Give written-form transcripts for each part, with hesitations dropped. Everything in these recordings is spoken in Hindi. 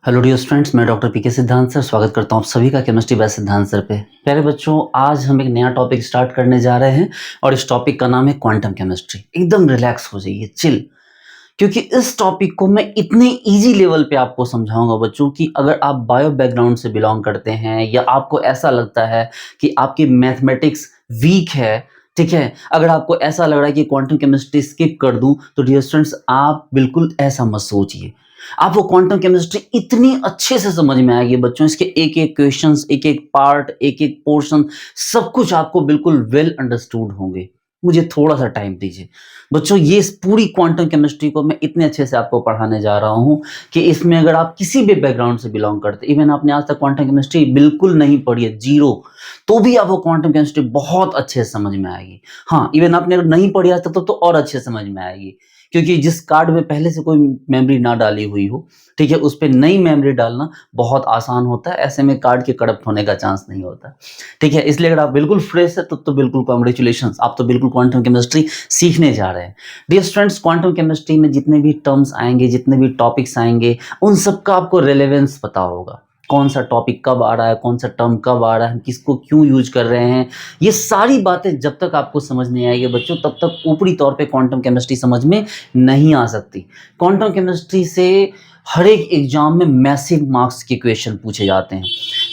हेलो डियर स्टूडेंट्स, मैं डॉक्टर पीके सिद्धांत सर स्वागत करता हूँ आप सभी का केमिस्ट्री बाय सिद्धांत सर पे। प्यारे बच्चों, आज हम एक नया टॉपिक स्टार्ट करने जा रहे हैं और इस टॉपिक का नाम है क्वांटम केमिस्ट्री। एकदम रिलैक्स हो जाइए, चिल, क्योंकि इस टॉपिक को मैं इतने इजी लेवल पे आपको समझाऊंगा बच्चों कि अगर आप बायो बैकग्राउंड से बिलोंग करते हैं या आपको ऐसा लगता है कि आपकी मैथमेटिक्स वीक है, ठीक है, अगर आपको ऐसा लग रहा है कि क्वांटम केमिस्ट्री स्किप कर दूं, तो डियर स्टूडेंट्स आप बिल्कुल ऐसा मत सोचिए। आपको क्वांटम केमिस्ट्री इतनी अच्छे से समझ में आएगी बच्चों, इसके एक एक क्वेश्चंस, एक एक पार्ट, एक एक पोर्शन, सब कुछ आपको बिल्कुल वेल अंडरस्टूड होंगे। मुझे थोड़ा सा टाइम दीजिए बच्चों। ये इस पूरी क्वांटम केमिस्ट्री को मैं इतने अच्छे से आपको पढ़ाने जा रहा हूं कि इसमें अगर आप किसी भी बैकग्राउंड से बिलोंग करते, इवन आपने आज तक क्वांटम केमिस्ट्री बिल्कुल नहीं पढ़ी है, जीरो, तो भी आपको क्वांटम केमिस्ट्री बहुत अच्छे से समझ में आएगी। हाँ, इवन आपने अगर नहीं पढ़ी आज तक तो और अच्छे से समझ में आएगी, क्योंकि जिस कार्ड में पहले से कोई मेमोरी ना डाली हुई हो, ठीक है, उस पर नई मेमोरी डालना बहुत आसान होता है। ऐसे में कार्ड के करप्ट होने का चांस नहीं होता, ठीक है। इसलिए अगर आप बिल्कुल फ्रेश है तो बिल्कुल कॉन्ग्रेचुलेशंस, आप तो बिल्कुल क्वांटम केमिस्ट्री सीखने जा रहे हैं। डियर स्टूडेंट्स, क्वांटम केमिस्ट्री में जितने भी टर्म्स आएंगे, जितने भी टॉपिक्स आएंगे, उन सबका आपको रेलेवेंस पता होगा। कौन सा टॉपिक कब आ रहा है, कौन सा टर्म कब आ रहा है, हम किसको क्यों यूज कर रहे हैं, ये सारी बातें जब तक आपको समझ नहीं आएगी बच्चों, तब तक ऊपरी तौर पे क्वांटम केमिस्ट्री समझ में नहीं आ सकती। क्वांटम केमिस्ट्री से हर एक एग्जाम में मैसिव मार्क्स के क्वेश्चन पूछे जाते हैं।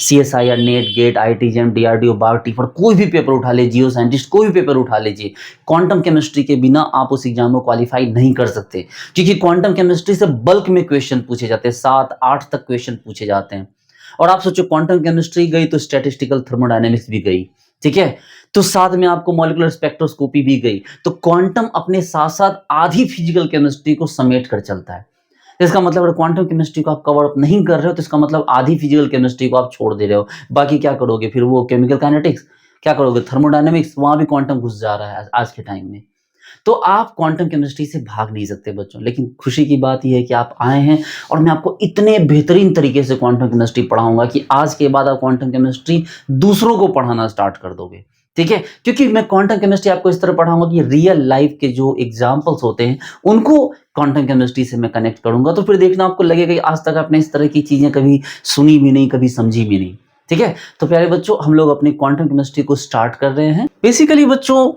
CSIR, NET, GATE, IIT JEM, DRDO, BARC, TIFR, कोई भी पेपर उठा लीजिए, जियो साइंटिस्ट, कोई भी पेपर उठा लीजिए, क्वांटम केमिस्ट्री के बिना आप उस एग्जाम को क्वालिफाई नहीं कर सकते, क्योंकि क्वांटम केमिस्ट्री से बल्क में क्वेश्चन पूछे जाते हैं, 7-8 तक क्वेश्चन पूछे जाते हैं। और आप सोचो, क्वांटम केमिस्ट्री गई तो स्टैटिस्टिकल थर्मोडायनेमिक्स भी गई, ठीक है, तो साथ में आपको मॉलिक्यूलर स्पेक्ट्रोस्कोपी भी गई। तो क्वांटम अपने साथ साथ आधी फिजिकल केमिस्ट्री को समेट कर चलता है। इसका मतलब अगर क्वांटम केमिस्ट्री को आप कवर अप नहीं कर रहे हो तो इसका मतलब आधी फिजिकल केमिस्ट्री को आप छोड़ दे रहे हो। बाकी क्या करोगे फिर? वो केमिकल काइनेटिक्स, क्या करोगे? थर्मोडायनेमिक्स, वहां भी क्वांटम घुस जा रहा है आज के टाइम में। तो आप क्वांटम केमिस्ट्री से भाग नहीं सकते बच्चों। लेकिन खुशी की बात यह है कि आप आए हैं और मैं आपको इतने बेहतरीन तरीके से क्वांटम केमिस्ट्री पढ़ाऊंगा कि आज के बाद आप क्वांटम केमिस्ट्री दूसरों को पढ़ाना स्टार्ट कर दोगे, ठीक है। क्योंकि मैं क्वांटम केमिस्ट्री आपको इस तरह पढ़ाऊंगा कि रियल लाइफ के जो एग्जांपल्स होते हैं उनको क्वांटम केमिस्ट्री से मैं कनेक्ट करूंगा। तो फिर देखना, आपको लगेगा कि आज तक आपने इस तरह की चीजें कभी सुनी भी नहीं, कभी समझी भी नहीं, ठीक है। तो प्यारे बच्चों, हम लोग अपनी क्वांटम केमिस्ट्री को स्टार्ट कर रहे हैं। बेसिकली बच्चों,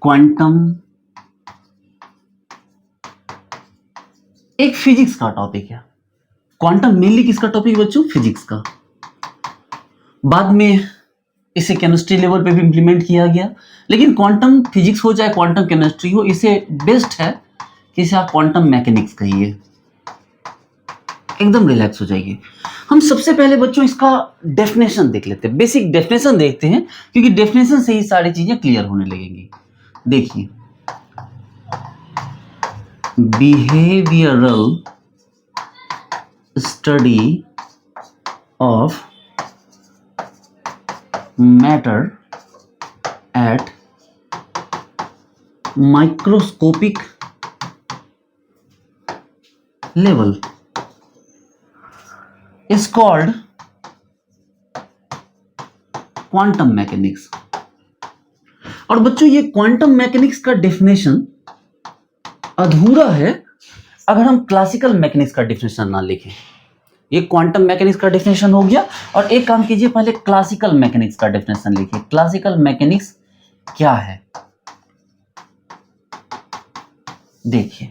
क्वांटम एक फिजिक्स का टॉपिक है। क्वांटम मेनली किसका टॉपिक है बच्चों? फिजिक्स का। बाद में इसे केमिस्ट्री लेवल पे भी इंप्लीमेंट किया गया, लेकिन क्वांटम फिजिक्स हो चाहे क्वांटम केमिस्ट्री हो, इसे बेस्ट है कि इसे आप क्वांटम मैकेनिक्स कहिए। एकदम रिलैक्स हो जाइए। हम सबसे पहले बच्चों इसका डेफिनेशन देख लेते हैं, बेसिक डेफिनेशन देखते हैं, क्योंकि डेफिनेशन से ही सारी चीजें क्लियर होने लगेंगी। देखिए, behavioral study of matter at microscopic level is called quantum mechanics। और बच्चों, ये क्वांटम मैकेनिक्स का डेफिनेशन अधूरा है अगर हम क्लासिकल मैकेनिक्स का डेफिनेशन ना लिखें। ये क्वांटम मैकेनिक्स का डेफिनेशन हो गया, और एक काम कीजिए, पहले क्लासिकल मैकेनिक्स का डेफिनेशन लिखिए। क्लासिकल मैकेनिक्स क्या है? देखिए,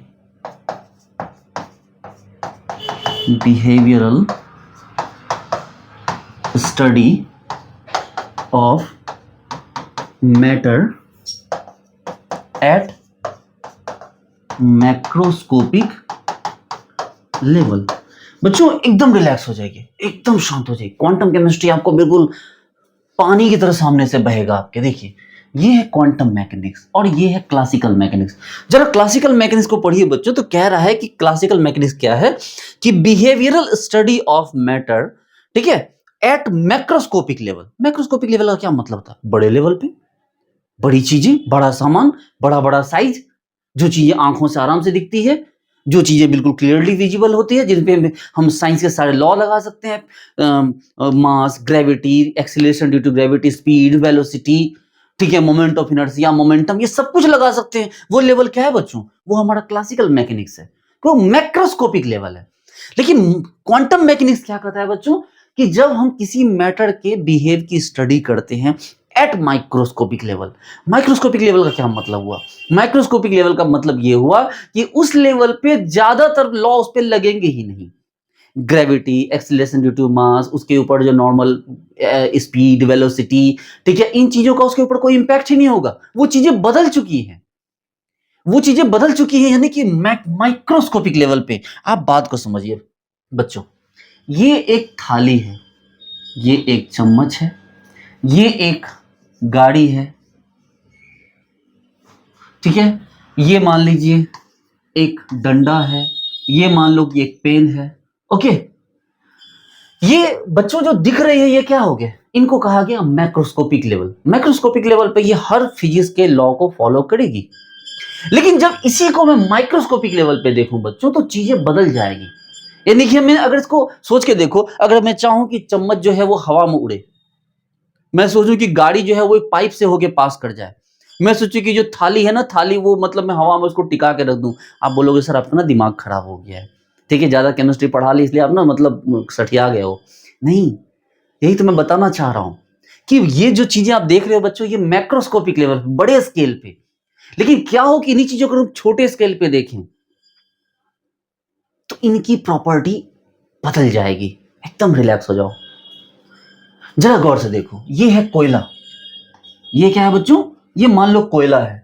behavioural study of matter at macroscopic level. बच्चों एकदम रिलैक्स हो जाइए, एकदम शांत हो जाइए। क्वांटम केमिस्ट्री आपको बिल्कुल पानी की तरह सामने से बहेगा आपके। देखिए, ये है क्वांटम मैकेनिक्स और ये है क्लासिकल मैकेनिक्स। जरा क्लासिकल मैकेनिक्स को पढ़िए बच्चों। तो कह रहा है कि क्लासिकल मैकेनिक्स क्या है कि बिहेवियरल स्टडी ऑफ मैटर, ठीक है, at macroscopic level. Macroscopic level का क्या मतलब था? बड़े लेवल पे, बड़ी चीजें, बड़ा सामान, बड़ा बड़ा साइज, जो चीजें आंखों से आराम से दिखती है, जो चीजें बिल्कुल क्लियरली विजिबल होती है, जिन पे हम साइंस के सारे लॉ लगा सकते हैं, mass, gravity, acceleration due to gravity, speed, velocity, ठीक है, मोमेंट ऑफ इनर्शिया, मोमेंटम, ये सब कुछ लगा सकते हैं। वो लेवल क्या है बच्चों? वो हमारा क्लासिकल मैकेनिक्स है। वो मैक्रोस्कोपिक लेवल है। लेकिन क्वांटम मैकेनिक्स क्या कहता है बच्चों, कि जब हम किसी मैटर के बिहेव की स्टडी करते हैं at microscopic level. Microscopic level का क्या मतलब हुआ? माइक्रोस्कोपिक लेवल का मतलब यह हुआ कि उस लेवल पे ज्यादातर लॉ उस पे लगेंगे ही नहीं। Gravity, acceleration due to mass, उसके ऊपर जो नॉर्मल स्पीड, वेलोसिटी, ठीक है, इन चीजों का उसके ऊपर कोई इंपैक्ट ही नहीं होगा। वो चीजें बदल चुकी हैं, वो चीजें बदल चुकी हैं, यानी कि माइक्रोस्कोपिक लेवल पे। आप बात को समझिए बच्चों, ये एक थाली है, ये एक चम्मच है, ये एक गाड़ी है, ठीक है, ये मान लीजिए एक डंडा है, ये मान लो कि एक पेन है। ओके, ये बच्चों जो दिख रहे हैं ये क्या हो गया? इनको कहा गया मैक्रोस्कोपिक लेवल। मैक्रोस्कोपिक लेवल पे ये हर फिजिक्स के लॉ को फॉलो करेगी। लेकिन जब इसी को मैं माइक्रोस्कोपिक लेवल पे देखूं बच्चों, तो चीजें बदल जाएगी। यानी कि मैं अगर इसको सोच के देखो, अगर मैं चाहूं कि चम्मच जो है वो हवा में उड़े, मैं सोचूं कि गाड़ी जो है वो एक पाइप से होके पास कर जाए, मैं सोचूं कि जो थाली है ना, थाली वो मतलब मैं हवा में उसको टिका के रख दूं, आप बोलोगे सर आपका ना दिमाग खराब हो गया है, ठीक है, ज्यादा केमिस्ट्री पढ़ा ली इसलिए आप ना मतलब सठिया गए हो। नहीं, यही तो मैं बताना चाह रहा हूं कि ये जो चीजें आप देख रहे हो बच्चों, ये मैक्रोस्कोपिक लेवल, बड़े स्केल पे। लेकिन क्या हो कि इन्हीं चीजों को हम छोटे स्केल पे देखें तो इनकी प्रॉपर्टी बदल जाएगी। एकदम रिलैक्स हो जाओ, जरा गौर से देखो, ये है कोयला। ये क्या है बच्चों? ये मान लो कोयला है।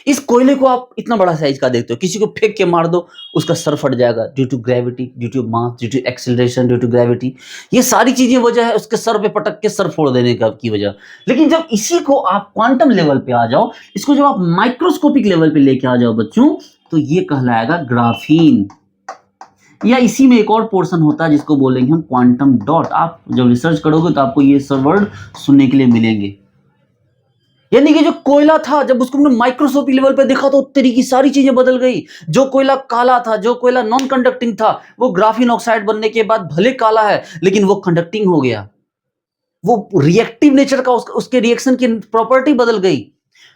इस कोयले को आप इतना बड़ा साइज का देखते हो, किसी को फेंक के मार दो उसका सर फट जाएगा, due to gravity, due to mass, due to acceleration, due to gravity. ये सारी चीजें वजह है उसके सर पे पटक के सर फोड़ देने का की वजह। लेकिन जब इसी को आप क्वांटम लेवल पे आ जाओ, इसको जब आप माइक्रोस्कोपिक लेवल पे लेके आ जाओ बच्चों, तो ये कहलाएगा ग्राफीन। या इसी में एक और पोर्शन होता है जिसको बोलेंगे हम क्वांटम डॉट। आप जब रिसर्च करोगे तो आपको ये सब वर्ड सुनने के लिए मिलेंगे। यानी कि जो कोयला था, जब उसको हमने माइक्रोस्कोपिक लेवल पे देखा तो तेरी की सारी चीजें बदल गई। जो कोयला काला था, जो कोयला नॉन कंडक्टिंग था, वो ग्राफीन ऑक्साइड बनने के बाद भले काला है लेकिन वो कंडक्टिंग हो गया। वो रिएक्टिव नेचर का उसके रिएक्शन की प्रॉपर्टी बदल गई।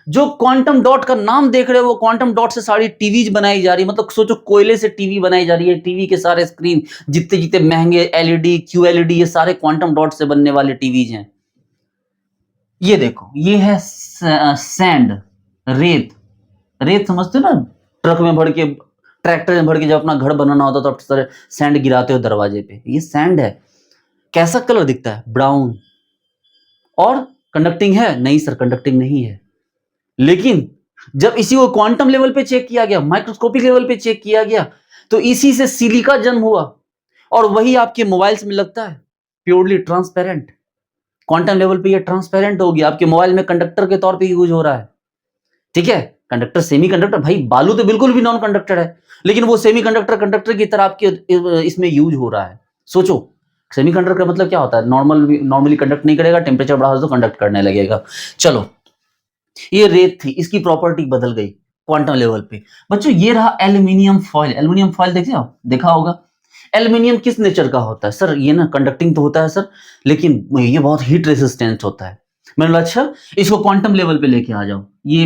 जो क्वांटम डॉट का नाम देख रहे हो, वो क्वांटम डॉट से सारी टीवीज बनाई जा रही है। मतलब सोचो कोयले से टीवी बनाई जा रही है। टीवी के सारे स्क्रीन जितने जितने महंगे एलईडी, क्यूएलईडी, ये सारे क्वांटम डॉट से बनने वाले टीवीज हैं। ये देखो, ये है सैंड, रेत। रेत समझते हो ना, ट्रक में भर के, ट्रैक्टर में भर के जब अपना घर बनाना होता तो आप सैंड गिराते हो दरवाजे पे, ये सैंड है। कैसा कलर दिखता है? ब्राउन। और कंडक्टिंग है? नहीं सर, कंडक्टिंग नहीं है। लेकिन जब इसी को क्वांटम लेवल पे चेक किया गया, माइक्रोस्कोपिक लेवल पे चेक किया गया, तो इसी से सिलिका जन्म हुआ। और वही आपके मोबाइल्स में लगता है प्योरली ट्रांसपेरेंट। क्वांटम लेवल पे ये ट्रांसपेरेंट हो गया, आपके मोबाइल में कंडक्टर के तौर पे यूज हो रहा है। ठीक है, कंडक्टर, सेमी कंडक्टर, भाई बालू तो बिल्कुल भी नॉन कंडक्टर है, लेकिन वो सेमी कंडक्टर कंडक्टर की तरह आपके इसमें यूज हो रहा है। सोचो, सेमी कंडक्टर का मतलब क्या होता है? नॉर्मली कंडक्ट नहीं करेगा, टेम्परेचर बढ़ा तो कंडक्ट करने लगेगा। चलो, ये रेत थी, इसकी प्रॉपर्टी बदल गई क्वांटम लेवल पे। बच्चों ये रहा एल्यूमिनियम फॉइल। एल्यूमिनियम फॉइल देखिए, आप देखा होगा। एल्यूमिनियम किस नेचर का होता है सर? ये ना कंडक्टिंग तो होता है सर, लेकिन ये बहुत हीट रेसिस्टेंट होता है। मैंने बोला अच्छा, इसको क्वांटम लेवल पे लेके आ जाओ, ये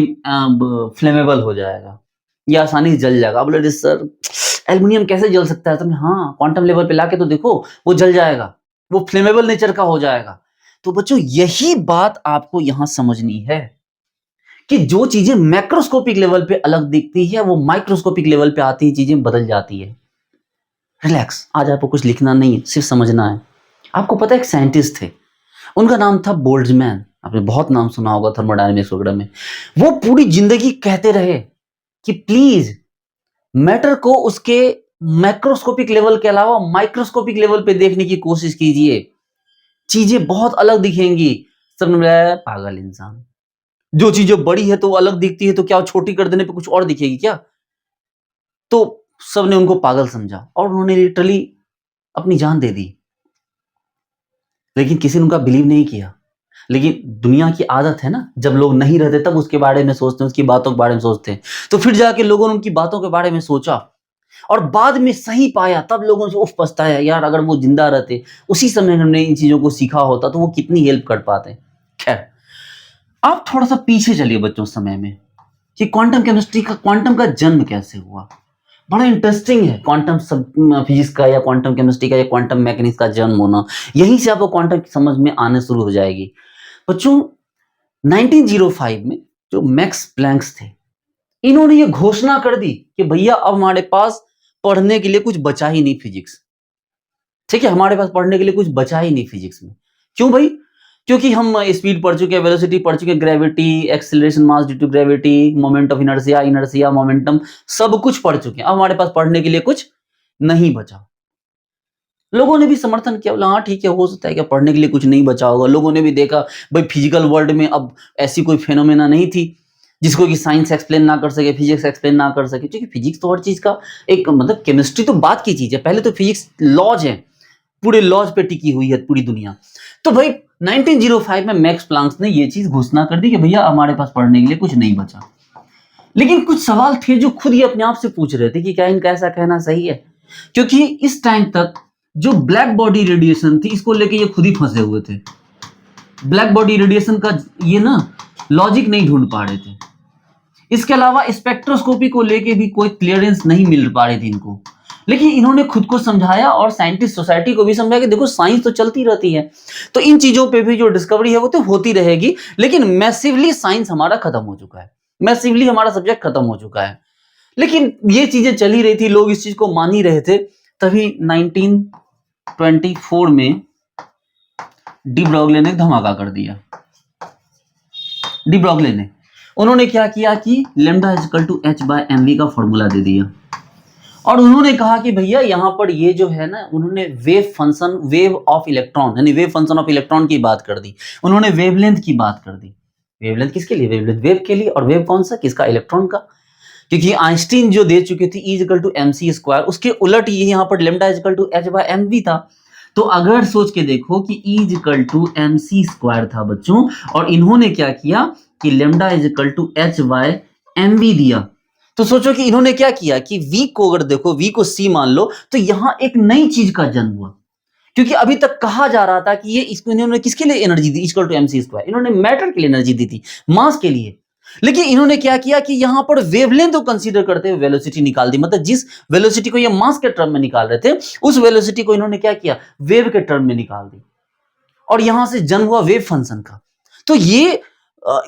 फ्लेमेबल हो जाएगा, ये आसानी से जल जाएगा। बोले सर एल्यूमिनियम कैसे जल सकता है? तुमने हाँ, क्वांटम लेवल पे लाके तो देखो, वो जल जाएगा, वो फ्लेमेबल नेचर का हो जाएगा। तो बच्चों यही बात आपको यहां समझनी है कि जो चीजें मैक्रोस्कोपिक लेवल पे अलग दिखती है, वो माइक्रोस्कोपिक लेवल पे आती है चीजें बदल जाती है। रिलैक्स, आज आपको कुछ लिखना नहीं है, सिर्फ समझना है। आपको पता है एक साइंटिस्ट थे, उनका नाम था बोल्ट्जमैन। आपने बहुत नाम सुना होगा थर्मोडायनेमिक्स वगैरह में। वो पूरी जिंदगी कहते रहे कि प्लीज मैटर को उसके मैक्रोस्कोपिक लेवल के अलावा माइक्रोस्कोपिक लेवल पे देखने की कोशिश कीजिए, चीजें बहुत अलग दिखेंगी। सबने बोला पागल इंसान, जो चीजें बड़ी है तो वो अलग दिखती है, तो क्या छोटी कर देने पे कुछ और दिखेगी क्या? तो सबने उनको पागल समझा और उन्होंने लिटरली अपनी जान दे दी। लेकिन किसी ने उनका बिलीव नहीं किया। लेकिन दुनिया की आदत है ना, जब लोग नहीं रहते तब उसके बारे में सोचते हैं, उसकी बातों के बारे में सोचते हैं। तो फिर जाके लोगों ने उनकी बातों के बारे में सोचा और बाद में सही पाया, तब लोगों से उफ पछताया, यार अगर वो जिंदा रहते, उसी समय हमने इन चीजों को सीखा होता तो वो कितनी हेल्प कर पाते। खैर, आप थोड़ा सा पीछे चलिए बच्चों समय में, कि क्वांटम केमिस्ट्री का, क्वांटम का जन्म कैसे हुआ। बड़ा इंटरेस्टिंग है क्वांटम फिजिक्स का या क्वांटम केमिस्ट्री का या क्वांटम मैकेनिक्स का जन्म होना। यहीं से आपको क्वांटम की समझ में आने शुरू हो जाएगी। बच्चों 1905 में जो मैक्स प्लैंक्स थे, इन्होंने ये घोषणा कर दी कि भैया अब हमारे पास पढ़ने के लिए कुछ बचा ही नहीं फिजिक्स। ठीक है, हमारे पास पढ़ने के लिए कुछ बचा ही नहीं फिजिक्स में। क्यों भाई? क्योंकि हम स्पीड पढ़ चुके हैं, वेलोसिटी पढ़ चुके हैं, gravity, acceleration mass due to gravity, moment of inertia, inertia, momentum, सब कुछ पढ़ चुके हैं। अब हमारे पास पढ़ने के लिए कुछ नहीं बचा। लोगों ने भी समर्थन किया, बोला हाँ ठीक है, हो सकता है कि पढ़ने के लिए कुछ नहीं बचा होगा। लोगों ने भी देखा भाई फिजिकल वर्ल्ड में अब ऐसी कोई फेनोमेना नहीं थी जिसको कि साइंस एक्सप्लेन ना कर सके, फिजिक्स एक्सप्लेन ना कर सके। क्योंकि फिजिक्स तो हर चीज का एक मतलब, केमिस्ट्री तो बात की चीज है, पहले तो फिजिक्स लॉज है, पूरे लॉज पे टिकी हुई है पूरी दुनिया। तो भाई 1905 में मैक्स प्लांक्स ने ये चीज घोषणा कर दी कि भैया हमारे पास पढ़ने के लिए कुछ नहीं बचा। लेकिन कुछ सवाल थे जो खुद ही अपने आप से पूछ रहे थे कि क्या इनका ऐसा कहना सही है। क्योंकि इस टाइम तक जो ब्लैक बॉडी रेडिएशन थी, इसको लेके ये खुद ही फंसे हुए थे। ब्लैक बॉडी रेडिएशन का ये ना लॉजिक नहीं ढूंढ पा रहे थे। इसके अलावा स्पेक्ट्रोस्कोपी को लेके भी कोई क्लियरेंस नहीं मिल पा रही थी इनको। लेकिन इन्होंने खुद को समझाया और साइंटिस्ट सोसाइटी को भी समझाया कि देखो साइंस तो चलती रहती है, तो इन चीजों पे भी जो डिस्कवरी है वो तो होती रहेगी, लेकिन मैसिवली साइंस हमारा खत्म हो चुका है, मैसिवली हमारा सब्जेक्ट खत्म हो चुका है। लेकिन ये चीजें चल ही रही थी, लोग इस चीज को मान ही रहे थे। तभी 1924 में डी ब्रॉगले ने धमाका कर दिया। डी ब्रॉगले ने उन्होंने क्या किया कि lambda equal to H by M V का फॉर्मूला दे दिया। और उन्होंने कहा कि भैया यहाँ पर ये जो है ना, उन्होंने wave function, wave of electron यानी वेव फंक्शन ऑफ इलेक्ट्रॉन की बात कर दी। उन्होंने वेवलेंथ की बात कर दी। वेवलेंथ किसके लिए? वेवलेंथ वेव के लिए। और वेव कौन सा? किसका? इलेक्ट्रॉन का। क्योंकि आइंस्टीन जो दे चुके थे E equal to M C square, उसके उलट ये यहाँ पर lambda equal to H by M V था। तो अगर सोच के देखो कि E equal to M C square था बच्चों, और इन्होंने क्या किया कि lambda equal to H by M V दिया, तो सोचो कि इन्होंने क्या किया कि V को अगर देखो, V को C मान लो, तो यहां एक नई चीज का जन्म हुआ। क्योंकि अभी तक कहा जा रहा था कि ये इसको इन्होंने किसके लिए एनर्जी दी? Equal to MC square. इन्होंने मैटर के लिए एनर्जी दी थी, मास के लिए। लेकिन इन्होंने क्या किया कि यहां पर वेवलेंथ को कंसीडर करते हुए वेलोसिटी निकाल दी। मतलब जिस वेलोसिटी को ये मास के टर्म में निकाल रहे थे, उस वेलोसिटी को इन्होंने क्या किया? वेव के टर्म में निकाल दी। और यहां से जन्म हुआ वेव फंक्शन का। तो ये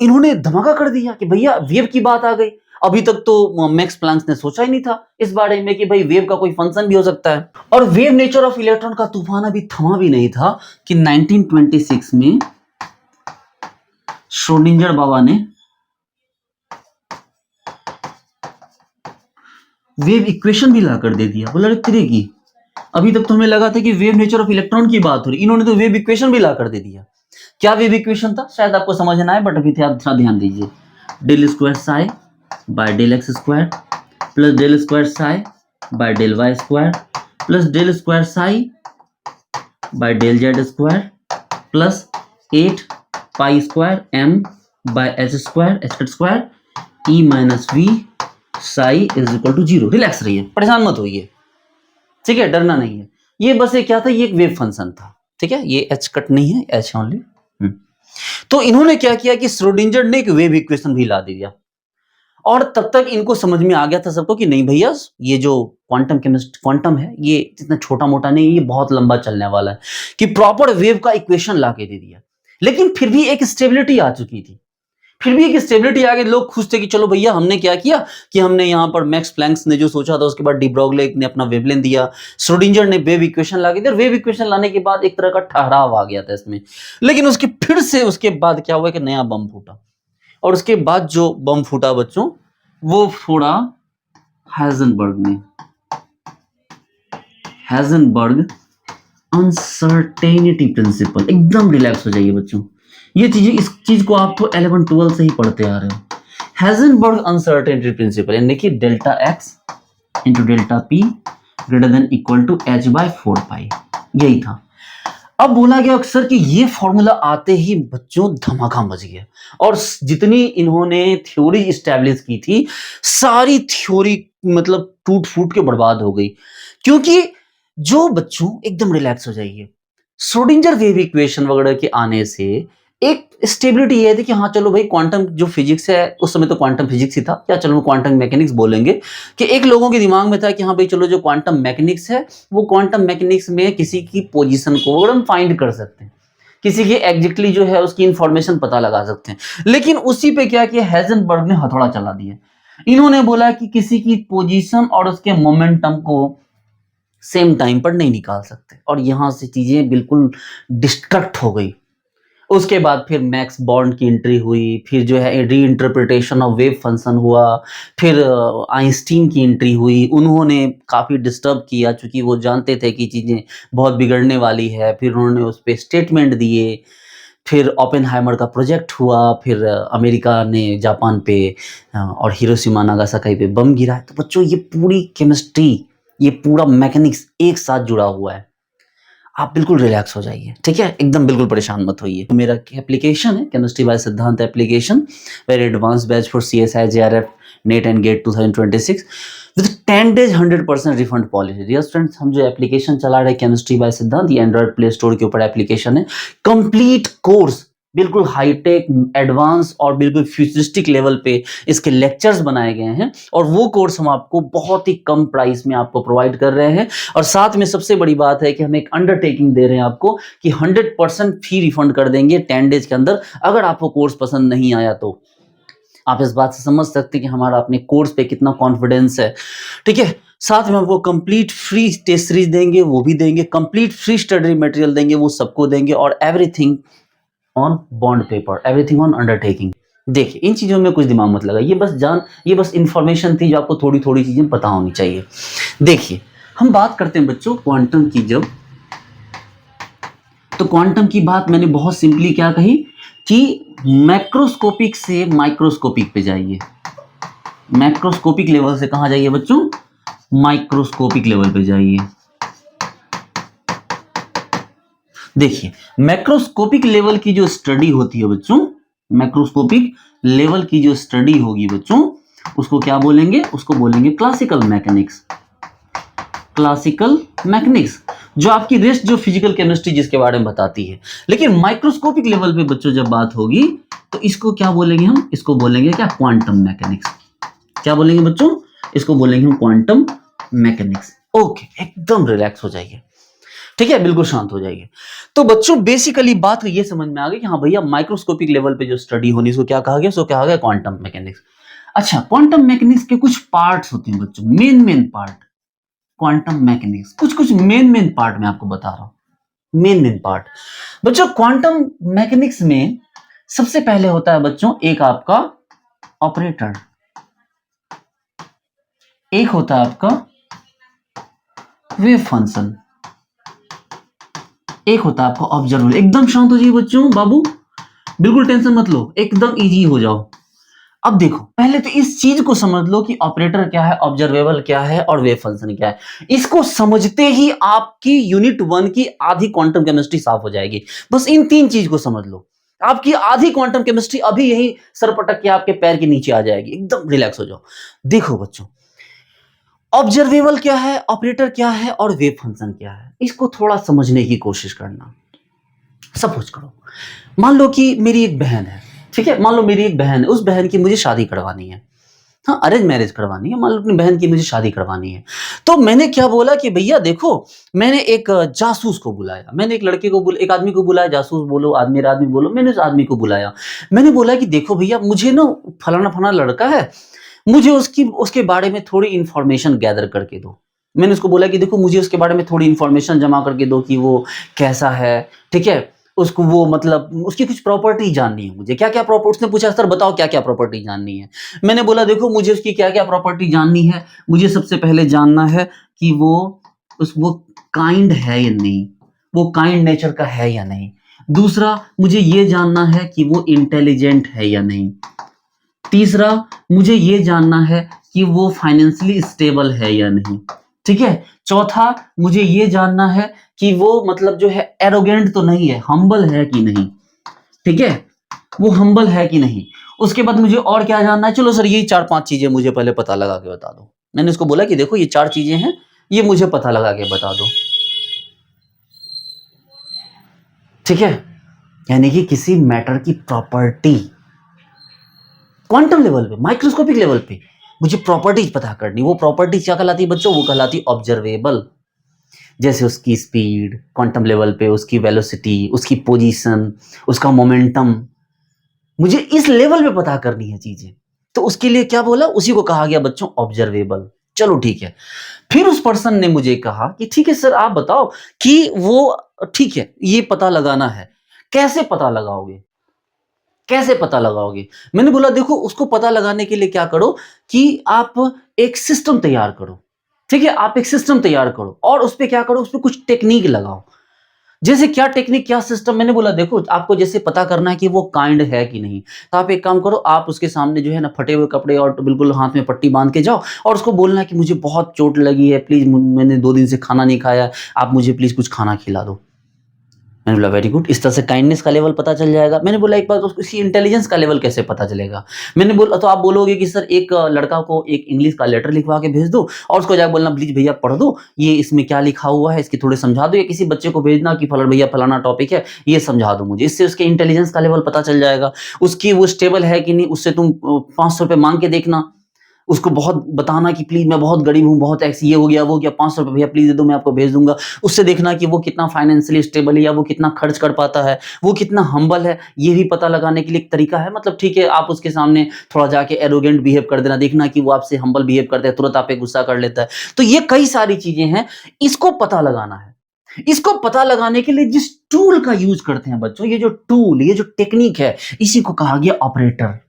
इन्होंने धमाका कर दिया कि भैया वेव की बात आ गई। अभी तक तो मैक्स प्लैंक्स ने सोचा ही नहीं था इस बारे में कि भाई वेव का कोई फंक्शन भी हो सकता है। और वेव नेचर ऑफ इलेक्ट्रॉन का तूफान अभी थमा भी नहीं था कि 1926 में श्रोडिंगर बाबा ने वेव इक्वेशन भी लाकर दे दिया। बोला तेरे की, अभी तक तो हमें लगा था कि वेव नेचर ऑफ इलेक्ट्रॉन की बात हो रही, इन्होंने तो वेव इक्वेशन भी लाकर दे दिया। क्या वेव इक्वेशन था? शायद आपको समझ ना आए, बट अभी आप थोड़ा ध्यान दीजिए। Del square psi by del X square plus del square psi by del Y square plus del square psi by del Z square plus 8 pi square M by H square H square E minus V psi is equal to 0। Relax रहिए, परेशान मत होइए, ठीक है, डरना नहीं है। ये बस ये क्या था? ये एक वेव फंक्शन था, ठीक है, ये एच कट नहीं है, एच ओनली। तो इन्होंने क्या किया कि श्रोडिंगर ने एक वेव इक्वेशन भी ला दिया। और तब तक इनको समझ में आ गया था सबको कि नहीं भैया, ये जो क्वांटम है, ये इतना छोटा मोटा नहीं, ये बहुत लंबा चलने वाला है, कि प्रॉपर वेव का इक्वेशन ला के दे दिया। लेकिन फिर भी एक स्टेबिलिटी आ चुकी थी, फिर भी एक स्टेबिलिटी आ गई। लोग खुश थे कि चलो भैया, हमने क्या किया कि हमने यहाँ पर मैक्स प्लैंक्स ने जो सोचा था, उसके बाद डी ब्रॉगले ने अपना वेवलेंथ दिया, श्रोडिंगर ने वेव इक्वेशन ला के दिया। वेव इक्वेशन लाने के बाद एक तरह का ठहराव आ गया था इसमें। लेकिन उसके फिर से उसके बाद क्या हुआ कि नया बम फूटा। और उसके बाद जो बम फूटा बच्चों, वो फोड़ा हाइजेनबर्ग अनसर्टेनिटी प्रिंसिपल। एकदम रिलैक्स हो जाइए बच्चों, ये चीजें, इस चीज को आप तो 11-12 से ही पढ़ते आ रहे हो। हाइजेनबर्ग अनसर्टेनिटी प्रिंसिपल यानी कि delta X into delta P greater than equal to H by 4 pi, यही था। अब बोला गया अक्सर कि ये फॉर्मूला आते ही बच्चों धमाका मच गया, और जितनी इन्होंने थ्योरी स्टैब्लिश की थी, सारी थ्योरी मतलब टूट फूट के बर्बाद हो गई। क्योंकि जो बच्चों, एकदम रिलैक्स हो जाइए, श्रोडिंगर वेव इक्वेशन वगैरह के आने से एक स्टेबिलिटी ये थी कि हाँ चलो भाई क्वांटम जो फिजिक्स है, उस समय तो क्वांटम फिजिक्स ही था, या चलो क्वांटम मैकेनिक्स बोलेंगे, कि एक लोगों के दिमाग में था कि हाँ भाई चलो जो क्वांटम मैकेनिक्स है, वो क्वांटम मैकेनिक्स में किसी की पोजीशन को हम फाइंड कर सकते हैं, किसी के एग्जैक्टली जो है उसकी इंफॉर्मेशन पता लगा सकते हैं। लेकिन उसी पे क्या किया, हेजनबर्ग ने हथौड़ा चला दिया। इन्होंने बोला कि किसी की पोजीशन और उसके मोमेंटम को सेम टाइम पर नहीं निकाल सकते, और यहां से चीजें बिल्कुल डिस्ट्रक्ट हो गई। उसके बाद फिर मैक्स बॉर्न की एंट्री हुई, फिर जो है री इंटरप्रिटेशन ऑफ वेव फंक्शन हुआ, फिर आइंस्टीन की एंट्री हुई। उन्होंने काफ़ी डिस्टर्ब किया, चूंकि वो जानते थे कि चीज़ें बहुत बिगड़ने वाली है। फिर उन्होंने उस पर स्टेटमेंट दिए। फिर ओपेनहाइमर का प्रोजेक्ट हुआ, फिर अमेरिका ने जापान पे और हिरोशिमा नागासाकी पे बम गिरा। तो बच्चों ये पूरी केमिस्ट्री, ये पूरा मैकेनिक्स एक साथ जुड़ा हुआ है। आप बिल्कुल रिलैक्स हो जाइए, ठीक है, एकदम बिल्कुल परेशान मत होइए। मेरा एप्लीकेशन है chemistry by Siddhant application, very advance batch for CSI JRF NET and GATE 2026 विद 10 days 100% refund policy. Dear students, हम जो एप्लीकेशन चला रहे हैं केमिस्ट्री बाय सिद्धांत, ये एंड्रॉइड प्ले स्टोर के ऊपर एप्लीकेशन है। कंप्लीट कोर्स बिल्कुल हाईटेक, एडवांस और बिल्कुल फ्यूचरिस्टिक लेवल पे इसके लेक्चर्स बनाए गए हैं, और वो कोर्स हम आपको बहुत ही कम प्राइस में आपको प्रोवाइड कर रहे हैं। और साथ में सबसे बड़ी बात है कि हम एक अंडरटेकिंग दे रहे हैं आपको कि 100% फी रिफंड कर देंगे 10 days के अंदर, अगर आपको कोर्स पसंद नहीं आया तो। आप इस बात से समझ सकते हैं कि हमारा अपने कोर्स पे कितना कॉन्फिडेंस है, ठीक है। साथ में आपको कंप्लीट फ्री टेस्ट सीरीज देंगे, वो भी देंगे, कंप्लीट फ्री स्टडी मटेरियल देंगे, वो सबको देंगे, और everything on bond paper, everything on undertaking. देखिए, इन चीजों में कुछ दिमाग मत लगाइए, ये बस इंफॉर्मेशन थी जो आपको थोड़ी थोड़ी चीजें पता होनी चाहिए। देखिए, हम बात करते हैं बच्चों क्वांटम की, जब तो क्वांटम की बात मैंने बहुत सिंपली क्या कही कि मैक्रोस्कोपिक से माइक्रोस्कोपिक पे जाइए। मैक्रोस्कोपिक लेवल से कहां जाइए बच्चों, माइक्रोस्कोपिक लेवल पे जाइए। देखिए, मैक्रोस्कोपिक लेवल की जो स्टडी होती है बच्चों, मैक्रोस्कोपिक लेवल की जो स्टडी होगी बच्चों, उसको क्या बोलेंगे, उसको बोलेंगे क्लासिकल मैकेनिक्स। क्लासिकल मैकेनिक्स जो आपकी रेस्ट जो फिजिकल केमिस्ट्री जिसके बारे में बताती है। लेकिन माइक्रोस्कोपिक लेवल पे बच्चों जब बात होगी तो इसको क्या बोलेंगे हम, इसको बोलेंगे क्या, क्वांटम मैकेनिक्स। क्या बोलेंगे बच्चों, इसको बोलेंगे हम क्वांटम मैकेनिक्स। ओके, एकदम रिलैक्स हो जाइए, ठीक है, बिल्कुल शांत हो जाइए। तो बच्चों बेसिकली बात ये समझ में आ गई कि हाँ भैया माइक्रोस्कोपिक लेवल पे जो स्टडी होनी, इसको क्या कहा गया, सो क्या कहा गया, क्वांटम मैकेनिक्स। अच्छा, क्वांटम मैकेनिक्स के कुछ पार्ट्स होते हैं बच्चों, मेन पार्ट। क्वांटम मैकेनिक्स कुछ मेन पार्ट मैं आपको बता रहा हूं, मेन पार्ट। बच्चों क्वांटम मैकेनिक्स में सबसे पहले होता है बच्चों एक आपका ऑपरेटर, एक होता है आपका वेव फंक्शन, एक होता है आपका ऑब्जर्वर। एकदम शांत हो जाइए बच्चों, बाबू बिल्कुल टेंशन मत लो, एकदम इजी हो जाओ। अब देखो, पहले तो इस चीज को समझ लो कि ऑपरेटर क्या है, ऑब्जर्वेबल क्या है, और वेव फंक्शन क्या है। इसको समझते ही आपकी यूनिट 1 की आधी क्वांटम केमिस्ट्री साफ हो जाएगी। बस इन 3 चीज को समझ लो, आपकी आधी क्वांटम केमिस्ट्री अभी यही सर पटक के आपके पैर के नीचे आ जाएगी। एकदम रिलैक्स हो जाओ। देखो बच्चों, ऑब्जर्वेबल क्या है, ऑपरेटर क्या है, और वेव फंक्शन क्या है, इसको थोड़ा समझने की कोशिश करना। सपोज करो, मान लो कि मेरी एक बहन है, ठीक है, मान लो मेरी एक बहन है, उस बहन की मुझे शादी करवानी है, हाँ अरेंज मैरिज करवानी है, मान लो अपनी बहन की मुझे शादी करवानी है। तो मैंने क्या बोला कि भैया देखो, मैंने एक जासूस को बुलाया, मैंने एक लड़के को एक आदमी को बुलाया, जासूस बोलो, मेरा आदमी बोलो, मैंने उस आदमी को बुलाया। मैंने बोला कि देखो भैया, मुझे ना फलाना फलाना लड़का है, मुझे उसके बारे में थोड़ी इंफॉर्मेशन गैदर करके दो। मैंने उसको बोला कि देखो, मुझे उसके बारे में थोड़ी इंफॉर्मेशन जमा करके दो कि वो कैसा है, ठीक है, उसको वो मतलब उसकी कुछ प्रॉपर्टी जाननी है मुझे। क्या क्या प्रॉपर्टी, उसने पूछा सर बताओ क्या क्या प्रॉपर्टी जाननी है। मैंने बोला देखो, मुझे उसकी क्या क्या प्रॉपर्टी जाननी है। मुझे सबसे पहले जानना है कि वो काइंड है या नहीं, वो काइंड नेचर का है या नहीं। दूसरा, मुझे ये जानना है कि वो इंटेलिजेंट है या नहीं। तीसरा, मुझे ये जानना है कि वो फाइनेंशियली स्टेबल है या नहीं, ठीक है। चौथा, मुझे ये जानना है कि वो मतलब जो है एरोगेंट तो नहीं है, हम्बल है कि नहीं, ठीक है, वो हम्बल है कि नहीं। उसके बाद मुझे और क्या जानना है, चलो सर यही 4-5 चीजें मुझे पहले पता लगा के बता दो। मैंने उसको बोला कि देखो ये 4 चीजें हैं, ये मुझे पता लगा के बता दो, ठीक है। यानी कि किसी मैटर की प्रॉपर्टी क्वांटम लेवल पे, माइक्रोस्कोपिक लेवल पे मुझे प्रॉपर्टीज पता करनी। वो प्रॉपर्टीज क्या कहलाती है बच्चों? वो कहलाती ऑब्जर्वेबल। जैसे उसकी स्पीड क्वांटम लेवल पे, उसकी वेलोसिटी, उसकी पोजीशन, उसका मोमेंटम, मुझे इस लेवल पे पता करनी है चीजें। तो उसके लिए क्या बोला? उसी को कहा गया बच्चों ऑब्जर्वेबल। चलो ठीक है। फिर उस पर्सन ने मुझे कहा कि ठीक है सर, आप बताओ कि वो ठीक है, ये पता लगाना है, कैसे पता लगाओगे? कैसे पता लगाओगे? मैंने बोला देखो, उसको पता लगाने के लिए क्या करो कि आप एक सिस्टम तैयार करो। ठीक है, आप एक सिस्टम तैयार करो और उस पे क्या करो, उस पे कुछ टेक्निक लगाओ। जैसे क्या टेक्निक, क्या सिस्टम? मैंने बोला देखो, आपको जैसे पता करना है कि वो काइंड है कि नहीं, तो आप एक काम करो, आप उसके सामने जो है ना फटे हुए कपड़े और बिल्कुल हाथ में पट्टी बांध के जाओ और उसको बोलना है कि मुझे बहुत चोट लगी है, प्लीज मैंने 2 दिन से खाना नहीं खाया, आप मुझे प्लीज कुछ खाना खिला दो। मैंने बोला वेरी गुड, इस तरह से काइंडनेस का लेवल पता चल जाएगा। मैंने बोला एक बार तो उसकी इंटेलिजेंस का लेवल कैसे पता चलेगा? मैंने बोला तो आप बोलोगे कि सर एक लड़का को एक इंग्लिश का लेटर लिखवा के भेज दो और उसको जाकर बोलना प्लीज भैया पढ़ दो, ये इसमें क्या लिखा हुआ है, इसकी थोड़े समझा दो, या किसी बच्चे को भेजना कि फलाना भैया फलाना टॉपिक है, ये समझा दो मुझे। इससे उसके इंटेलिजेंस का लेवल पता चल जाएगा, उसकी वो स्टेबल है कि नहीं। उससे तुम 500 रुपये मांग के देखना, उसको बहुत बताना कि प्लीज मैं बहुत गरीब हूँ, बहुत ऐसी ये हो गया वो हो गया, 500 रुपये भैया प्लीज दे दो, मैं आपको भेज दूंगा। उससे देखना कि वो कितना फाइनेंशियली स्टेबल है, या वो कितना खर्च कर पाता है, वो कितना हम्बल है, ये भी पता लगाने के लिए एक तरीका है। मतलब ठीक है, आप उसके सामने थोड़ा जाके एरोगेंट बिहेव कर देना, देखना कि वो आपसे हम्बल बिहेव करता है, तुरंत आप पे गुस्सा कर लेता है। तो ये कई सारी चीजें हैं, इसको पता लगाना है। इसको पता लगाने के लिए जिस टूल का यूज करते हैं बच्चों, ये जो टूल, ये जो टेक्निक है, इसी को कहा गया ऑपरेटर।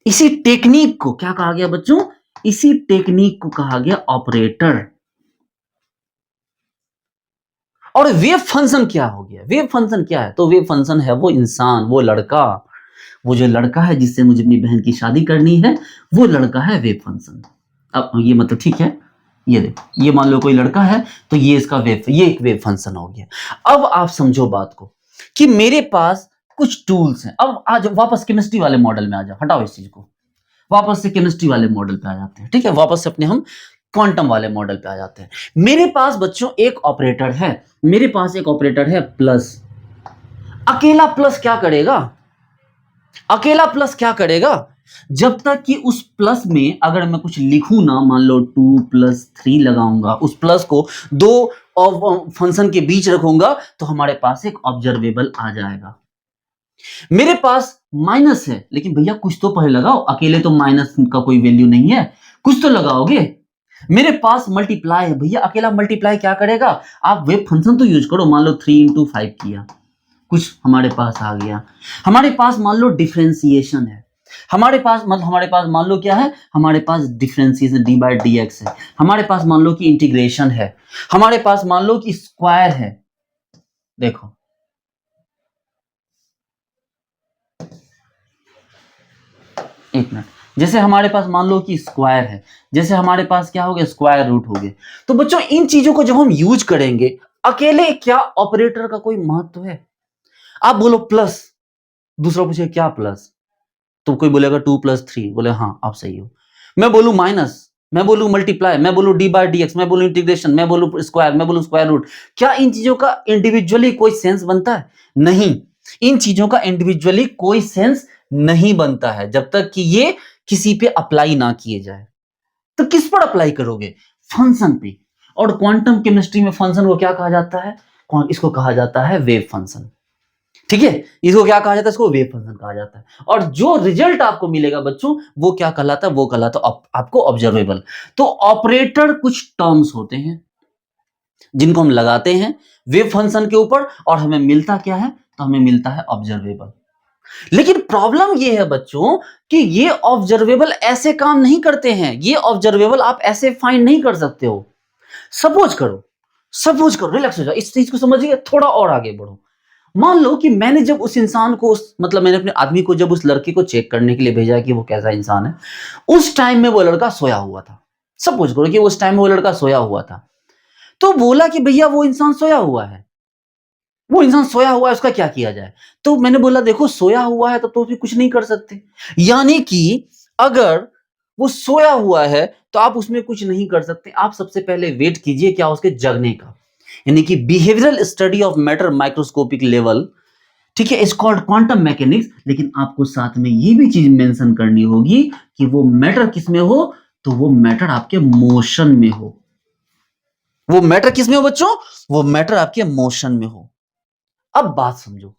इसी टेक्निक को क्या कहा गया बच्चों? इसी टेक्निक को कहा गया ऑपरेटर। और वेव फंक्शन क्या हो गया? वेव फंक्शन क्या है? तो वेव फंक्शन है वो इंसान, वो लड़का, वो जो लड़का है जिससे मुझे अपनी बहन की शादी करनी है, वो लड़का है वेव फंक्शन। अब ये मतलब ठीक है, ये देखो, ये मान लो कोई लड़का है, तो ये इसका वेव, ये एक वेव फंक्शन हो गया। अब आप समझो बात को कि मेरे पास कुछ टूल्स हैं। अब आज वापस केमिस्ट्री वाले मॉडल में आ जाओ, हटाओ इस चीज को, वापस से केमिस्ट्री वाले मॉडल पे आ जाते हैं। ठीक है, वापस से अपने हम क्वांटम वाले मॉडल पे आ जाते हैं। मेरे पास बच्चों एक ऑपरेटर है, मेरे पास एक ऑपरेटर है प्लस। अकेला प्लस क्या करेगा? अकेला प्लस क्या करेगा? जब तक कि उस प्लस में अगर मैं कुछ लिखूं ना, मान लो 2+3 लगाऊंगा, उस प्लस को दो फंक्शन के बीच रखूंगा, तो हमारे पास एक ऑब्जर्वेबल आ जाएगा। मेरे पास माइनस है, लेकिन भैया कुछ तो पहले लगाओ, अकेले तो माइनस का कोई वैल्यू नहीं है, कुछ तो लगाओगे। मेरे पास मल्टीप्लाई है, भैया अकेला मल्टीप्लाई क्या करेगा? आप वेव फंक्शन तो यूज करो, मान लो 3 × 5 किया, कुछ हमारे पास आ गया। हमारे पास मान लो डिफरेंशिएशन है, हमारे पास मतलब हमारे पास मान लो क्या है, हमारे पास डिफरेंशिएशन d/dx है, हमारे पास मान लो कि इंटीग्रेशन है, हमारे पास मान लो कि स्क्वायर है। देखो एक मिनट, जैसे हमारे पास मान लो कि स्क्वायर है, जैसे हमारे पास क्या हो गया, स्क्वायर रूट हो गए। तो बच्चों इन चीजों को जब हम यूज करेंगे, अकेले क्या ऑपरेटर का कोई महत्व है? आप बोलो प्लस, दूसरा पूछे क्या प्लस, तो कोई बोलेगा 2+3, बोले हाँ आप सही हो। मैं बोलूं माइनस, मैं बोलूं मल्टीप्लाई, मैं बोलूं d/dx, मैं बोलूं इंटीग्रेशन, मैं बोलूं स्क्वायर, मैं बोलूं स्क्वायर रूट, क्या इन चीजों का इंडिविजुअली कोई सेंस बनता है? नहीं, इन चीजों का इंडिविजुअली कोई सेंस नहीं बनता है जब तक कि ये किसी पे अप्लाई ना किए जाए। तो किस पर अप्लाई करोगे? फंक्शन पे। और क्वांटम केमिस्ट्री में फंक्शन को क्या कहा जाता है? इसको कहा जाता है वेव फंक्शन। ठीक है, इसको क्या कहा जाता है? इसको वेव फंक्शन कहा जाता है। और जो रिजल्ट आपको मिलेगा बच्चों, वो क्या कहलाता है? वो कहलाता है आपको ऑब्जर्वेबल। तो ऑपरेटर कुछ टर्म्स होते हैं जिनको हम लगाते हैं वेव फंक्शन के ऊपर, और हमें मिलता क्या है? तो हमें मिलता है ऑब्जर्वेबल। लेकिन प्रॉब्लम ये है बच्चों कि ये ऑब्जर्वेबल ऐसे काम नहीं करते हैं, ये ऑब्जर्वेबल आप ऐसे फाइंड नहीं कर सकते हो। सपोज करो, सपोज करो, रिलैक्स हो जाओ, इस चीज को समझिए, थोड़ा और आगे बढ़ो। मान लो कि मैंने जब उस इंसान को मतलब मैंने अपने आदमी को जब उस लड़के को चेक करने के लिए भेजा कि वो कैसा इंसान है, उस टाइम में वो लड़का सोया हुआ था। सपोज करो कि उस टाइम में वो लड़का सोया हुआ था, तो बोला कि भैया वो इंसान सोया हुआ है, वो इंसान सोया हुआ है, उसका क्या किया जाए? तो मैंने बोला देखो, सोया हुआ है तो भी कुछ नहीं कर सकते। यानी कि अगर वो सोया हुआ है तो आप उसमें कुछ नहीं कर सकते, आप सबसे पहले वेट कीजिए क्या, उसके जगने का। यानी कि behavioural study of matter microscopic level, ठीक है, इज कॉल्ड क्वांटम मैकेनिक्स। लेकिन आपको साथ में ये भी चीज मेंशन करनी होगी कि वो मैटर किस में हो, तो वो मैटर आपके मोशन में हो। वो मैटर किस में हो बच्चों? वो मैटर आपके मोशन में हो। अब बात समझो,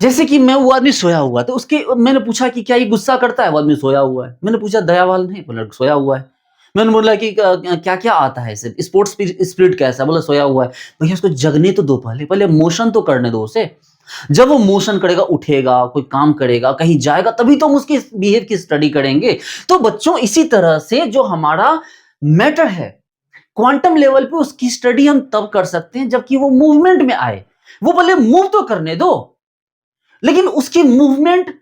जैसे कि मैं, वो आदमी सोया हुआ था, उसके मैंने पूछा कि क्या ये गुस्सा करता है? वो आदमी सोया हुआ है। मैंने पूछा दयावाल नहीं? बोला सोया हुआ है। मैंने बोला कि क्या क्या आता है इसे, स्पोर्ट्स स्पिरिट कैसा? बोला सोया हुआ है। भैया उसको जगने तो दो, पहले पहले मोशन तो करने दो उसे। जब वो मोशन करेगा, उठेगा, कोई काम करेगा, कहीं जाएगा, तभी तो हम उसकी बिहेव की स्टडी करेंगे। तो बच्चों इसी तरह से जो हमारा मैटर है क्वांटम लेवल पे, उसकी स्टडी हम तब कर सकते हैं जबकि वो मूवमेंट में आए। वो पहले मूव तो करने दो, लेकिन उसकी मूवमेंट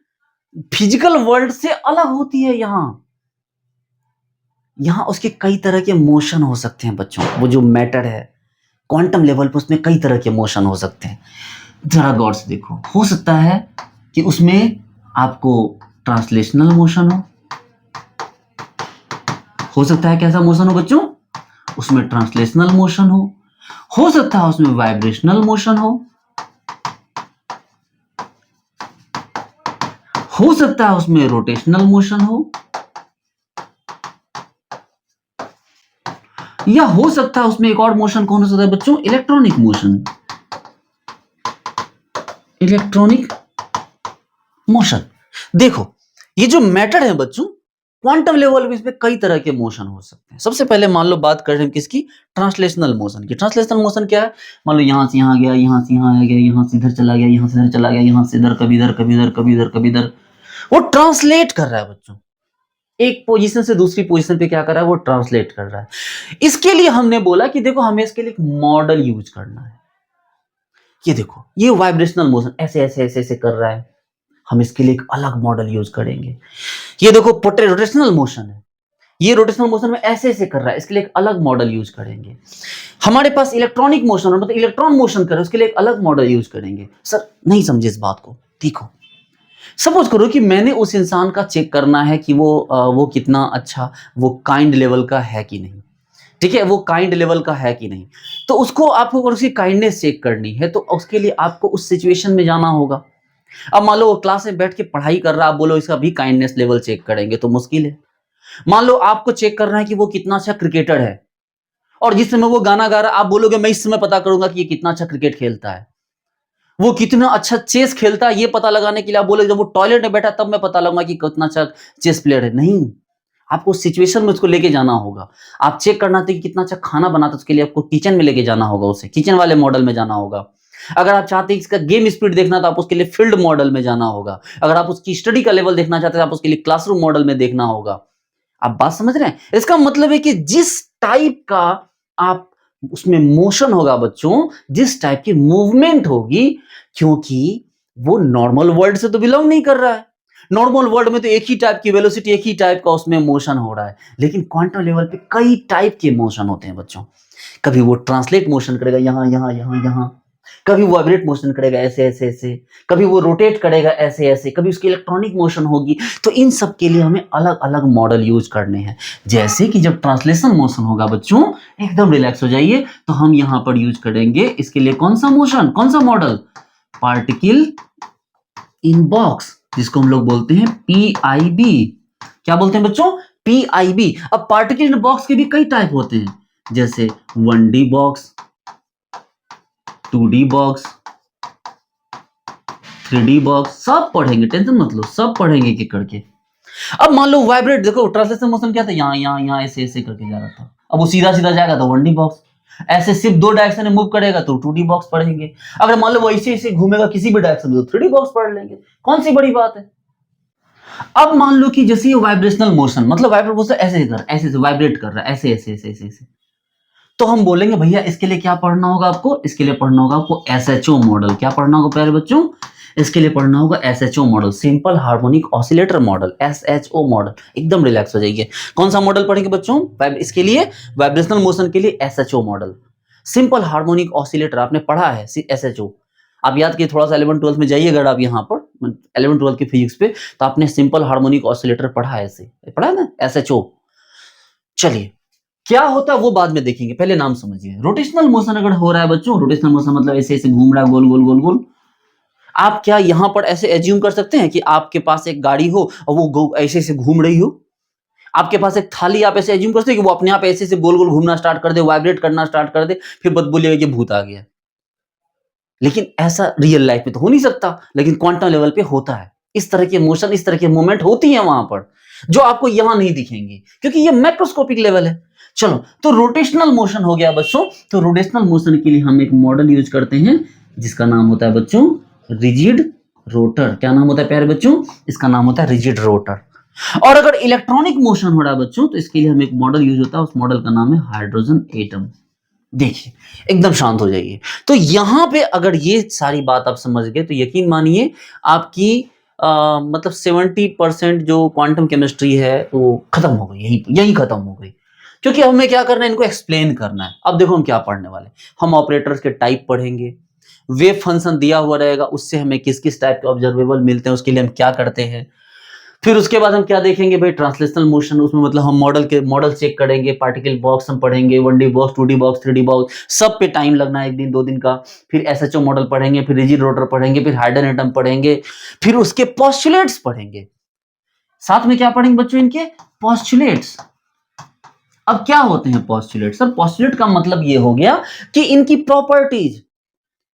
फिजिकल वर्ल्ड से अलग होती है। यहां उसके कई तरह के मोशन हो सकते हैं बच्चों। वो जो मैटर है क्वांटम लेवल पर, उसमें कई तरह के मोशन हो सकते हैं। जरा गौर से देखो, हो सकता है कि उसमें आपको ट्रांसलेशनल मोशन हो सकता है कैसा मोशन हो बच्चों? उसमें ट्रांसलेशनल मोशन हो सकता है उसमें वाइब्रेशनल मोशन हो सकता है उसमें रोटेशनल मोशन या हो सकता है उसमें एक और मोशन कौन हो सकता है बच्चों? Electronic motion. Electronic motion. देखो, ये जो मैटर है बच्चों, क्वांटम लेवल पे इसमें कई तरह के मोशन हो सकते हैं। सबसे पहले मान लो बात कर रहे हैं किसकी? ट्रांसलेशनल मोशन की। ट्रांसलेशनल मोशन क्या है? मान लो यहां से यहां गया, यहां से यहां आ गया, यहां से इधर चला गया, यहां से इधर चला गया, यहां से इधर, कभी इधर, कभी इधर, कभी इधर, कभी इधर। वो ट्रांसलेट कर रहा है बच्चों, एक पोजीशन से दूसरी पोजीशन पे क्या कर रहा है? वो ट्रांसलेट कर रहा है। इसके लिए हमने बोला कि देखो हमें इसके लिए एक मॉडल यूज करना है। ये देखो, ये वाइब्रेशनल मोशन ऐसे ऐसे ऐसे ऐसे कर रहा है, हम इसके लिए एक अलग मॉडल यूज करेंगे। ये देखो रोटेशनल मोशन है, ये रोटेशनल मोशन में ऐसे ऐसे कर रहा है, इसके लिए एक अलग मॉडल यूज करेंगे। हमारे पास इलेक्ट्रॉनिक मोशन, मतलब इलेक्ट्रॉन मोशन कर रहा है, उसके लिए एक अलग मॉडल यूज करेंगे। सर नहीं समझे इस बात को? देखो, सपोज करो कि मैंने उस इंसान का चेक करना है कि वो कितना अच्छा, वो काइंड लेवल का है कि नहीं। ठीक है, वो काइंड लेवल का है कि नहीं। तो उसको आपको अगर उसकी काइंडनेस चेक करनी है, तो उसके लिए आपको उस सिचुएशन में जाना होगा। अब मान लो वो क्लास में बैठ के पढ़ाई कर रहा है, आप बोलो इसका भी काइंडनेस लेवल चेक करेंगे तो मुश्किल है। मान लो आपको चेक करना है कि वो कितना अच्छा क्रिकेटर है, और जिस समय वो गाना गा रहा है आप बोलोगे मैं इस समय पता करूंगा कि ये कितना अच्छा क्रिकेट खेलता है। वो कितना अच्छा चेस खेलता है ये पता लगाने के लिए आप बोलोगे जब वो टॉयलेट में बैठा तब मैं पता लगाऊंगा कि कितना अच्छा चेस प्लेयर है। नहीं, आपको सिचुएशन में उसको लेके जाना होगा। आप चेक करना था कि कितना अच्छा खाना बनाता है, उसके लिए आपको किचन में लेके जाना होगा, उसे किचन वाले मॉडल में जाना होगा। अगर आप चाहते हैं इसका गेम स्पीड देखना तो आप उसके लिए फील्ड मॉडल में जाना होगा। अगर आप उसकी स्टडी का लेवल देखना चाहते हैं आप उसके लिए क्लासरूम मॉडल में देखना होगा। आप बात समझ रहे हैं? इसका मतलब है कि जिस टाइप का आप उसमें मोशन होगा बच्चों, जिस टाइप की मूवमेंट होगी, क्योंकि वो नॉर्मल वर्ल्ड से तो बिलोंग नहीं कर रहा है। नॉर्मल वर्ल्ड में तो एक ही टाइप की वेलोसिटी, एक ही टाइप का उसमें मोशन हो रहा है, लेकिन क्वांटम लेवल पे कई टाइप के मोशन होते हैं बच्चों। कभी वो ट्रांसलेट मोशन करेगा यहां यहां यहां यहां, कभी वो वाइब्रेट मोशन करेगा ऐसे ऐसे ऐसे, कभी वो रोटेट करेगा ऐसे ऐसे, कभी उसकी इलेक्ट्रॉनिक मोशन होगी। तो इन सब के लिए हमें अलग अलग मॉडल यूज करने हैं। जैसे कि जब ट्रांसलेशन मोशन होगा बच्चों, एकदम रिलैक्स हो जाइए, तो हम यहां पर यूज करेंगे इसके लिए कौन सा मोशन, कौन सा मॉडल? पार्टिकल इन बॉक्स, जिसको हम लोग बोलते हैं पीआईबी। क्या बोलते हैं बच्चों? पीआईबी। अब पार्टिकल इन बॉक्स के भी कई टाइप होते हैं, जैसे 1D box, 2D box, 3D box, सब पढ़ेंगे, टेंशन मत लो, सब पढ़ेंगे एक करके। अब मान लो वाइब्रेट, देखो ट्रांसलेशन मोशन क्या था, यहाँ यहाँ यहाँ ऐसे ऐसे करके जा रहा था, अब वो सीधा सीधा जाएगा तो 1D बॉक्स। ऐसे सिर्फ दो डायरेक्शन में मूव करेगा तो 2D बॉक्स पढ़ेंगे। अगर मान लो वो ऐसे ऐसे घूमेगा किसी भी डायरेक्शन में तो 3D बॉक्स पढ़ लेंगे। कौन सी बड़ी बात है? अब मान लो कि जैसे ये वाइब्रेशनल मोशन, मतलब वाइब्रेट मोशन ऐसे कर, ऐसे ऐसे वाइब्रेट कर रहा है, ऐसे ऐसे ऐसे ऐसे ऐसे, तो हम बोलेंगे भैया इसके लिए क्या पढ़ना होगा आपको? इसके लिए पढ़ना होगा आपको एसएचओ मॉडल। क्या पढ़ना होगा प्यारे बच्चों? इसके लिए पढ़ना होगा SHO model, simple harmonic oscillator model, SHO model. एकदम रिलैक्स हो जाइए। कौन सा मॉडल पढ़ेंगे बच्चों? इसके लिए वाइब्रेशनल मोशन के लिए SHO model, simple harmonic oscillator. आपने पढ़ा है एसएचओ, आप याद किए थोड़ा सा 11th-12th में जाइए, अगर आप यहाँ पर 11th-12th की फिजिक्स पे, तो आपने सिंपल हार्मोनिक ऑसिलेटर पढ़ा है, ऐसे पढ़ा है ना, एसएचओ। चलिए, क्या होता है वो बाद में देखेंगे, पहले नाम समझिए। रोटेशनल मोशन अगर हो रहा है बच्चों, रोटेशनल मोशन मतलब ऐसे ऐसे घूम रहा है गोल गोल गोल गोल। आप क्या यहां पर ऐसे एज्यूम कर सकते हैं कि आपके पास एक गाड़ी हो और वो ऐसे ऐसे घूम रही हो? आपके पास एक थाली, आप ऐसे एज्यूम कर सकते हैं कि वो अपने आप ऐसे ऐसे गोल गोल घूमना स्टार्ट कर दे, वाइब्रेट करना स्टार्ट कर दे, फिर बस बोलिएगा कि भूत आ गया। लेकिन ऐसा रियल लाइफ में तो हो नहीं सकता, लेकिन क्वांटम लेवल पे होता है। इस तरह के मोशन, इस तरह के मूवमेंट होती है वहां पर, जो आपको यहां नहीं दिखेंगी, क्योंकि ये मैक्रोस्कोपिक लेवल है। चलो, तो रोटेशनल मोशन हो गया बच्चों। तो रोटेशनल मोशन के लिए हम एक मॉडल यूज करते हैं जिसका नाम होता है बच्चों रिजिड रोटर। क्या नाम होता है प्यारे बच्चों? इसका नाम होता है रिजिड रोटर। और अगर इलेक्ट्रॉनिक मोशन हो रहा है बच्चों, तो इसके लिए हम एक मॉडल यूज होता है, उस मॉडल का नाम है हाइड्रोजन एटम। देखिए, एकदम शांत हो जाइए। तो यहां पे अगर ये सारी बात आप समझ गए तो यकीन मानिए आपकी मतलब 70% जो क्वांटम केमिस्ट्री है वो खत्म हो गई, यही यही खत्म हो गई। क्योंकि हमें क्या करना है, इनको एक्सप्लेन करना है। अब देखो हम क्या पढ़ने वाले, हम ऑपरेटर्स के टाइप पढ़ेंगे, वेव फंक्शन दिया हुआ रहेगा, उससे हमें किस किस टाइप के ऑब्जर्वेबल मिलते हैं, उसके लिए हम क्या करते हैं। फिर उसके बाद हम क्या देखेंगे भाई, ट्रांसलेशनल मोशन। उसमें मतलब हम मॉडल चेक करेंगे, पार्टिकल बॉक्स हम पढ़ेंगे, 1D box, 2D box, 3D box, सब पे टाइम लगना है 1 दिन 2 दिन का। फिर एसएचओ मॉडल पढ़ेंगे, फिर रिजिड रोटर पढ़ेंगे, फिर हाइड्रोजन एटम पढ़ेंगे, फिर उसके पोस्टुलेट्स पढ़ेंगे। साथ में क्या पढ़ेंगे बच्चों, इनके पोस्टुलेट्स। अब क्या होते हैं पोस्टुलेट? सर पोस्टुलेट का मतलब ये हो गया कि इनकी प्रॉपर्टीज,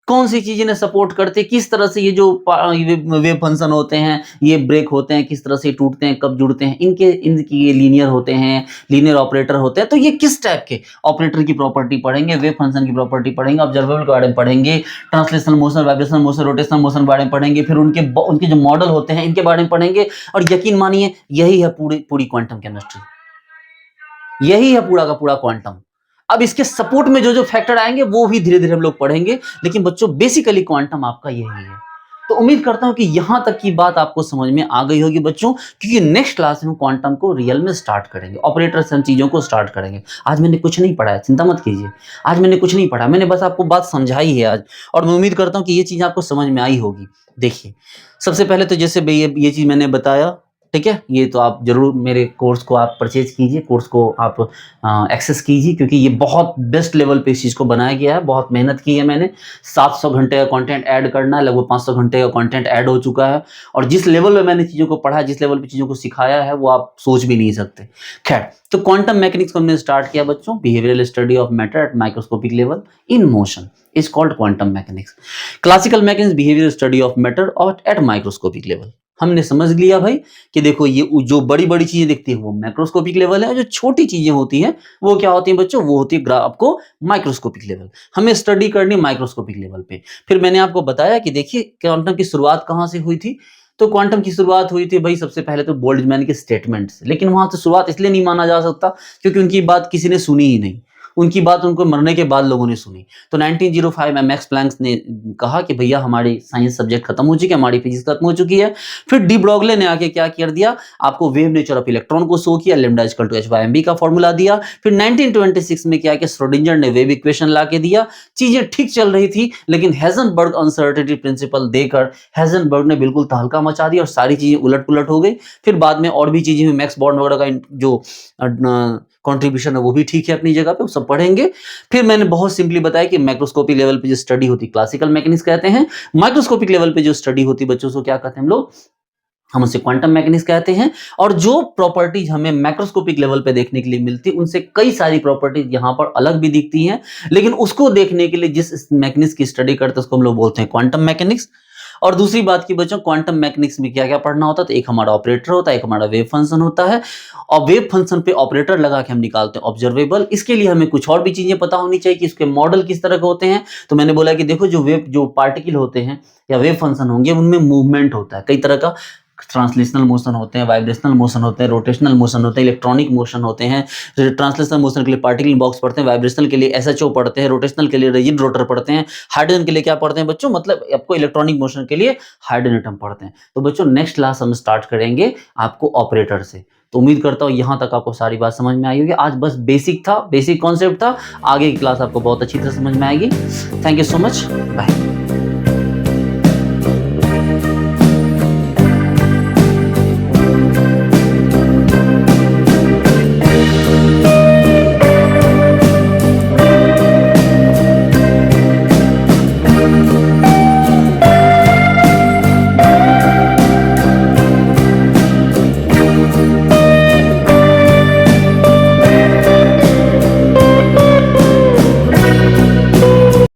कौन सी चीज इन्हें सपोर्ट करती है, किस तरह से ये जो वेव फंक्शन होते हैं ये ब्रेक होते हैं, किस तरह से टूटते हैं, कब जुड़ते हैं, इनकी ये लीनियर होते हैं, लीनियर ऑपरेटर होते हैं। तो ये किस टाइप के ऑपरेटर की प्रॉपर्टी पढ़ेंगे, वेव फंक्शन की प्रॉपर्टी पढ़ेंगे, ऑब्जर्वेबल के बारे में पढ़ेंगे, translational motion, vibrational motion, rotational motion के बारे में पढ़ेंगे, फिर उनके जो मॉडल होते हैं इनके बारे में पढ़ेंगे। और यकीन मानिए यही है पूरी पूरी क्वांटम केमिस्ट्री, यही है पूरा का पूरा क्वांटम। अब इसके सपोर्ट में जो जो फैक्टर आएंगे वो भी धीरे धीरे हम लोग पढ़ेंगे, लेकिन बच्चों बेसिकली क्वांटम आपका यही है। तो उम्मीद करता हूं कि यहां तक की बात आपको समझ में आ गई होगी बच्चों, क्योंकि नेक्स्ट क्लास में क्वांटम को रियल में स्टार्ट करेंगे, ऑपरेटर से हम चीजों को स्टार्ट करेंगे। आज मैंने कुछ नहीं पढ़ा है, चिंता मत कीजिए, आज मैंने कुछ नहीं पढ़ा, मैंने बस आपको बात समझाई है आज। और मैं उम्मीद करता हूं कि ये चीज आपको समझ में आई होगी। देखिए, सबसे पहले तो जैसे ये चीज मैंने बताया, ठीक है, ये तो आप जरूर मेरे कोर्स को आप परचेज कीजिए, कोर्स को आप एक्सेस कीजिए, क्योंकि ये बहुत बेस्ट लेवल पे इस चीज़ को बनाया गया है। बहुत मेहनत की है मैंने, 700 घंटे का कंटेंट ऐड करना है, लगभग 500 घंटे का कंटेंट ऐड हो चुका है। और जिस लेवल में मैंने चीज़ों को पढ़ा, जिस लेवल पे चीज़ों को सिखाया है, वो आप सोच भी नहीं सकते। खैर, तो क्वांटम मैकेनिक्स को हमने स्टार्ट किया बच्चों, behavioural study of matter at microscopic level in motion is called quantum mechanics. Classical mechanics behavioural study of matter at microscopic level. हमने समझ लिया भाई कि देखो ये जो बड़ी बड़ी चीजें दिखती है वो मैक्रोस्कोपिक लेवल है, और जो छोटी चीजें होती हैं वो क्या होती हैं बच्चों, वो होती है आपको माइक्रोस्कोपिक लेवल। हमें स्टडी करनी माइक्रोस्कोपिक लेवल पे। फिर मैंने आपको बताया कि देखिए क्वांटम की शुरुआत कहाँ से हुई थी। तो क्वांटम की शुरुआत हुई थी भाई सबसे पहले तो बोल्ट्जमैन के स्टेटमेंट से, लेकिन वहां से शुरुआत इसलिए नहीं माना जा सकता क्योंकि उनकी बात किसी ने सुनी ही नहीं, उनकी बात उनको मरने के बाद लोगों ने सुनी। तो 1905 में मैक्स प्लैंक ने कहा कि भैया हमारी साइंस सब्जेक्ट खत्म हो चुकी है, हमारी फिजिक्स खत्म हो चुकी है। फिर डी ब्रॉगले ने आके क्या कर दिया, आपको वेव नेचर ऑफ इलेक्ट्रॉन को शो किया, लैम्डा इक्वल टू h/mv का फॉर्मूला दिया। फिर 1926 में क्या कि श्रोडिंगर ने वेव इक्वेशन ला के दिया। चीजें ठीक चल रही थी, लेकिन हेजनबर्ग अनसर्टेनिटी प्रिंसिपल देकर हेजनबर्ग ने बिल्कुल तहलका मचा दिया और सारी चीजें उलट पुलट हो गई। फिर बाद में और भी चीजें हुई, मैक्स बॉर्न वगैरह का जो कंट्रीब्यूशन है वो भी ठीक है अपनी जगह पे, वो सब पढ़ेंगे। फिर मैंने बहुत सिंपली बताया कि माइक्रोस्कोपिक लेवल पे जो स्टडी होती है क्लासिकल मैकेनिक्स कहते हैं, माइक्रोस्कोपिक लेवल पे जो स्टडी होती है बच्चों को क्या कहते हैं हम लोग, हम उसे क्वांटम मैकेनिक्स कहते हैं। और जो प्रॉपर्टीज हमें मैक्रोस्कोपिक लेवल पे देखने के लिए मिलती है, उनसे कई सारी प्रॉपर्टीज यहाँ पर अलग भी दिखती हैं, लेकिन उसको देखने के लिए जिस मैकेनिक्स की स्टडी करते हैं उसको हम लोग बोलते हैं क्वांटम मैकेनिक्स। और दूसरी बात की बच्चों, क्वांटम मैकेनिक्स में क्या क्या पढ़ना होता है, तो एक हमारा ऑपरेटर होता है, एक हमारा वेव फंक्शन होता है, और वेव फंक्शन पे ऑपरेटर लगा के हम निकालते हैं ऑब्जर्वेबल। इसके लिए हमें कुछ और भी चीजें पता होनी चाहिए कि इसके मॉडल किस तरह के होते हैं। तो मैंने बोला कि देखो जो पार्टिकल होते हैं या वेव फंक्शन होंगे उनमें मूवमेंट होता है कई तरह का, ट्रांसलेशनल मोशन होते हैं, वाइब्रेशनल मोशन होते हैं, रोटेशनल मोशन होते हैं, इलेक्ट्रॉनिक मोशन होते हैं। ट्रांसलेशनल मोशन के लिए पार्टिकल बॉक्स पढ़ते हैं, वाइब्रेशनल के लिए एसएचओ पढ़ते हैं, रोटेशनल के लिए रिजिड रोटर पढ़ते हैं, हाइड्रोजन के लिए क्या पढ़ते हैं बच्चों, मतलब आपको इलेक्ट्रॉनिक मोशन के लिए हाइड्रोजन एटम पढ़ते हैं। तो बच्चों नेक्स्ट क्लास हम स्टार्ट करेंगे आपको ऑपरेटर से। तो उम्मीद करता हूँ यहाँ तक आपको सारी बात समझ में आई होगी। आज बस बेसिक था, बेसिक कॉन्सेप्ट था, आगे की क्लास आपको बहुत अच्छी तरह समझ में आएगी। Thank you so much, bye.